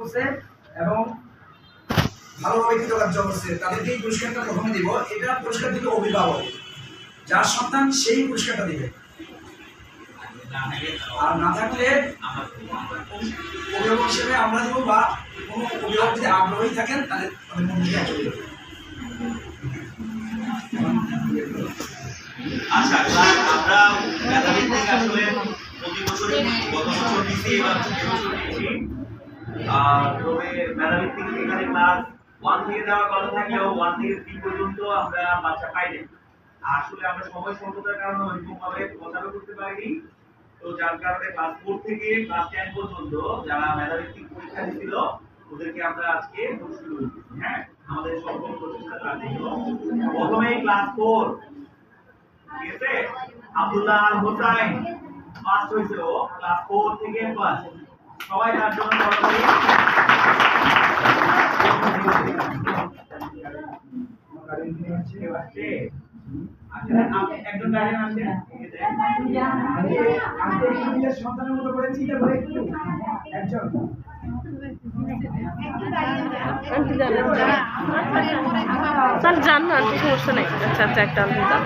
করছে এবং ভালোভাবে কৃতকার্য করছে তাদেরকে এই পুরস্কারটা প্রথমে দিব। এটা পুরস্কার দিবে অভিভাবক, যার সন্তান সেই পুরস্কারটা দিবে। আর না থাকলে অভিভাবক হিসেবে আমরা দেবো, বা কোনো অভিভাবক যদি আগ্রহী থাকেন তাহলে তাদের মন থেকে চলে যাবে। আচ্ছা, আমরা মেধাভিত্তিক আসলে প্রতি বছরই গত বছর দিচ্ছি, এবার এবছর দিচ্ছি। তবে মেধাভিত্তিক এখানে ক্লাস 1 থেকে দেওয়ার কথা থাকলেও 1 থেকে 3 পর্যন্ত আমরা বাচ্চা পাই না। আসলে আমরা সময় স্বল্পতার কারণে ওইরকম ভাবে প্রচারও করতে পারিনি। তো যার কারণে ক্লাস 4 থেকে ক্লাস 10 পর্যন্ত যারা মেধাভিত্তিক পরীক্ষা দিছিল ওদেরকে আমরা আজকে শুরু করছি। হ্যাঁ, আমাদের সকল প্রচেষ্টা তার জন্য। প্রথমেই ক্লাস 4, ঠিক আছে, আব্দুল্লাহ আল হোসাইন ফার্স্ট হয়েছে, ও ক্লাস 4 থেকে ফার্স্ট। সবাই তার জন্য করতালি। একজন গার্ডিয়ান আছেন, সন্তানের মতো করে চিন্তা করে একজন স্যার জান না, আন্টি সমস্যা নেই। আচ্ছা আচ্ছা, একটা আন্টি যান।